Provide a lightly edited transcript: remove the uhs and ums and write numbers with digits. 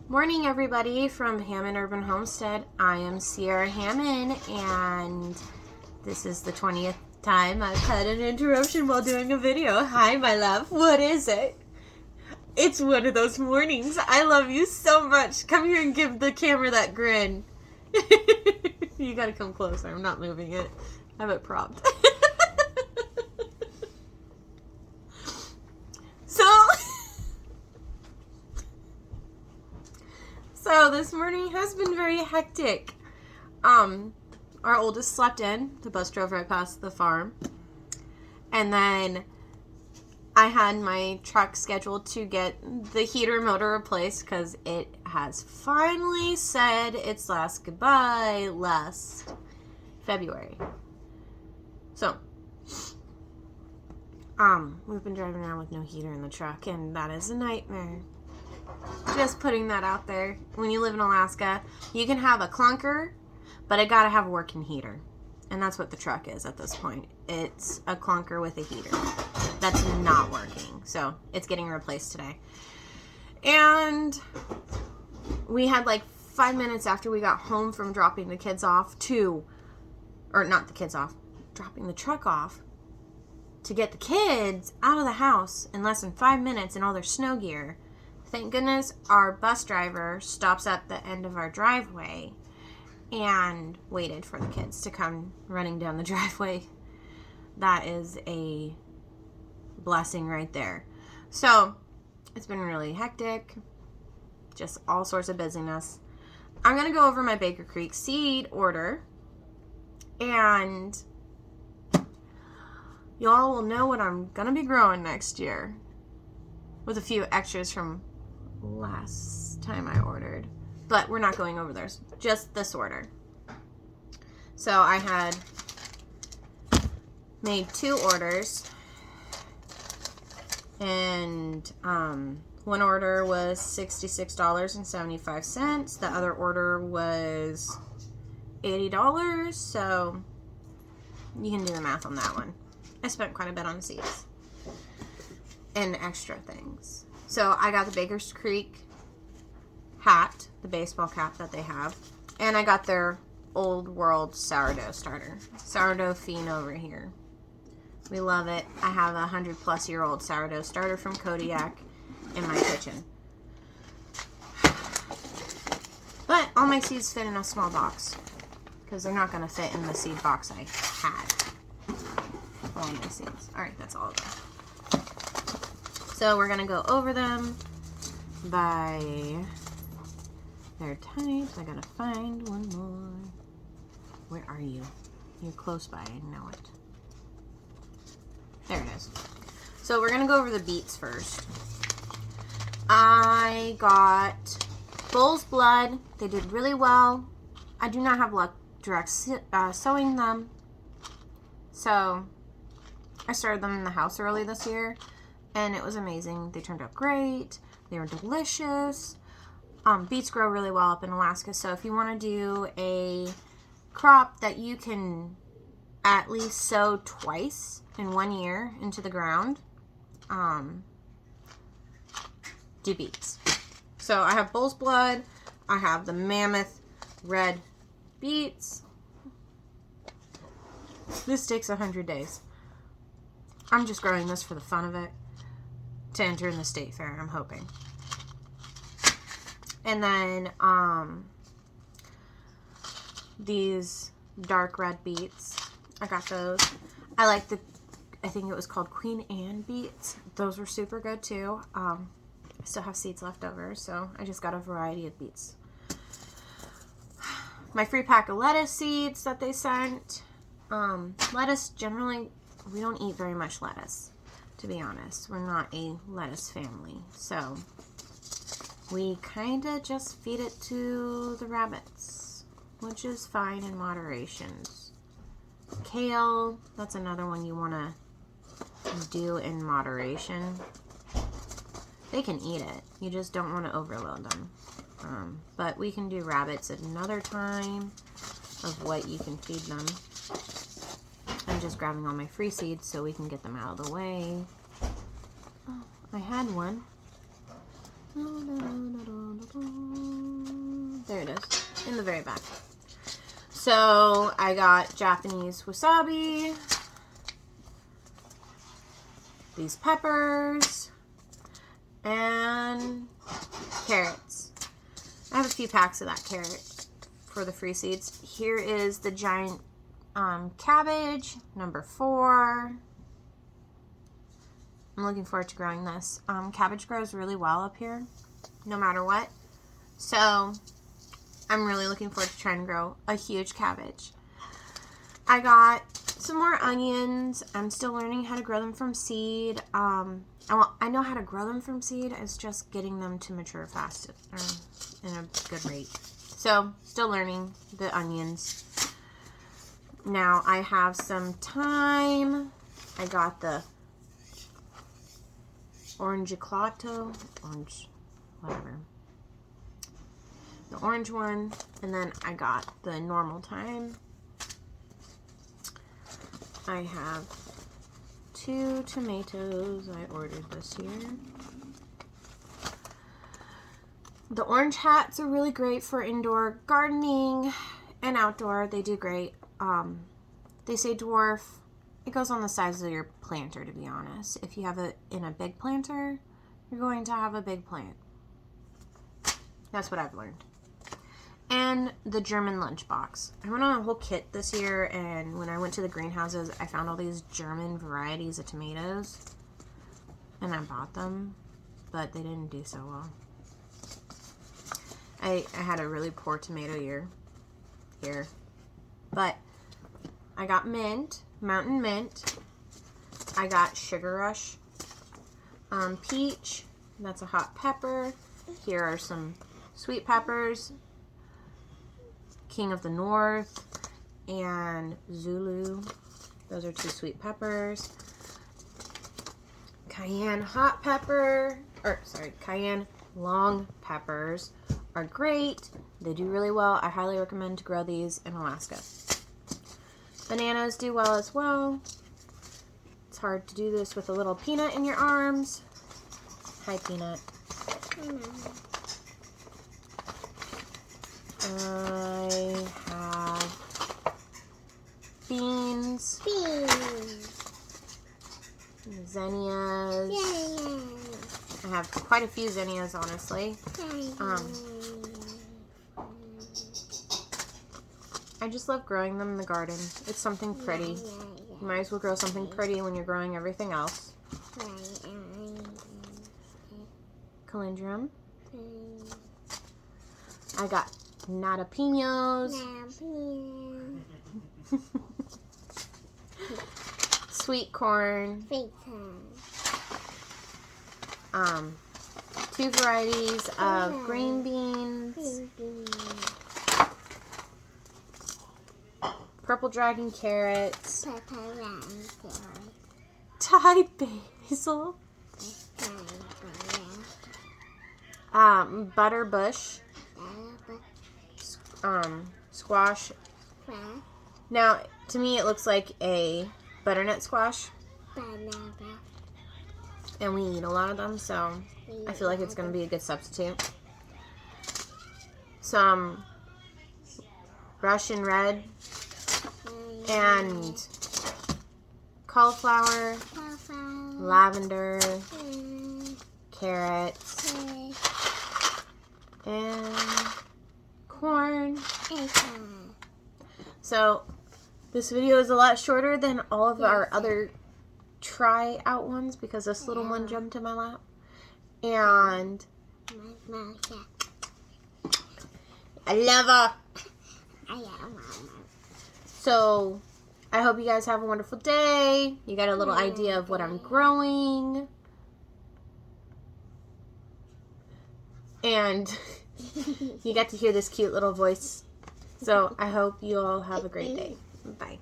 Morning, everybody, from Hammond Urban Homestead. I am Sierra Hammond, and this is the 20th time I've had an interruption while doing a video. Hi, my love. What is it? It's one of those mornings. I love you so much. Come here and give the camera that grin. You gotta come closer. I'm not moving it. I have it propped. So this morning has been very hectic. Our oldest slept in. The bus drove right past the farm. And then I had my truck scheduled to get the heater motor replaced because it has finally said its last goodbye last February. So, we've been driving around with no heater in the truck, and that is a nightmare. Just putting that out there. When you live in Alaska, you can have a clunker, but it gotta have a working heater. And that's what the truck is at this point. It's a clunker with a heater that's not working. So it's getting replaced today. And we had like 5 minutes after we got home from dropping the kids off dropping the truck off to get the kids out of the house in less than 5 minutes in all their snow gear. Thank goodness our bus driver stops at the end of our driveway and waited for the kids to come running down the driveway. That is a blessing right there. So, it's been really hectic. Just all sorts of busyness. I'm going to go over my Baker Creek seed order, and y'all will know what I'm going to be growing next year with a few extras from last time I ordered, but we're not going over theirs, just this order. So I had made 2 orders, and one order was $66.75. The other order was $80, so you can do the math on that one. I spent quite a bit on seeds and extra things. So I got the Baker's Creek hat, the baseball cap that they have, and I got their Old World sourdough starter. Sourdough fiend over here. We love it. I have a 100-plus-year-old sourdough starter from Kodiak in my kitchen. But all my seeds fit in a small box because they're not going to fit in the seed box I had. All my seeds. Alright, that's all of them. So we're going to go over them by their types. I got to find one more. Where are you? You're close by. I know it. There it is. So we're going to go over the beets first. I got Bull's Blood. They did really well. I do not have luck direct sowing them. So I started them in the house early this year. And it was amazing. They turned out great. They were delicious. Beets grow really well up in Alaska. So if you want to do a crop that you can at least sow twice in 1 year into the ground, do beets. So I have Bull's Blood. I have the Mammoth Red beets. This takes 100 days. I'm just growing this for the fun of it. To enter in the state fair, I'm hoping. And then these dark red beets, I got those. I like I think it was called Queen Anne beets. Those were super good too. I still have seeds left over, so I just got a variety of beets. My free pack of lettuce seeds that they sent. Lettuce, generally, we don't eat very much lettuce. To be honest, we're not a lettuce family, so we kind of just feed it to the rabbits, which is fine in moderation. Kale, that's another one you want to do in moderation. They can eat it, you just don't want to overload them. But we can do rabbits at another time of what you can feed them. I'm just grabbing all my free seeds so we can get them out of the way. Oh, I had one. in the very back. So I got Japanese wasabi, these peppers, and carrots. I have a few packs of that carrot for the free seeds. Here is the giant cabbage, number 4. I'm looking forward to growing this. Cabbage grows really well up here, no matter what. So I'm really looking forward to trying to grow a huge cabbage. I got some more onions. I'm still learning how to grow them from seed. I know how to grow them from seed. It's just getting them to mature fast or in a good rate. So still learning the onions. Now I have some thyme. I got the orange, whatever. The orange one, and then I got the normal thyme. I have 2 tomatoes I ordered this year. The orange hats are really great for indoor gardening and outdoor. They do great. They say dwarf. It goes on the size of your planter, to be honest. If you have it in a big planter, you're going to have a big plant. That's what I've learned. And the German lunchbox. I went on a whole kit this year, and when I went to the greenhouses, I found all these German varieties of tomatoes, and I bought them, but they didn't do so well. I had a really poor tomato year here, but I got mint, mountain mint. I got sugar rush, peach. That's a hot pepper. Here are some sweet peppers. King of the North and Zulu. Those are 2 sweet peppers. Cayenne hot pepper, cayenne long peppers are great. They do really well. I highly recommend to grow these in Alaska. Bananas do well as well. It's hard to do this with a little peanut in your arms. Hi, Peanut. I have beans, zinnias. I have quite a few zinnias, honestly. I just love growing them in the garden. It's something pretty. You might as well grow something pretty when you're growing everything else. Calendrium. I got nadapinos. Sweet corn. 2 varieties of green beans. Purple dragon carrots. Thai basil. Butter bush. Squash. Now, to me, it looks like a butternut squash. And we eat a lot of them, so I feel like it's going to be a good substitute. Some Russian red and cauliflower, lavender, carrots, and corn. So this video is a lot shorter than all of our other try out ones because this little one jumped in my lap. And I love her. So I hope you guys have a wonderful day. You got a little idea of what I'm growing. And you got to hear this cute little voice. So I hope you all have a great day. Bye.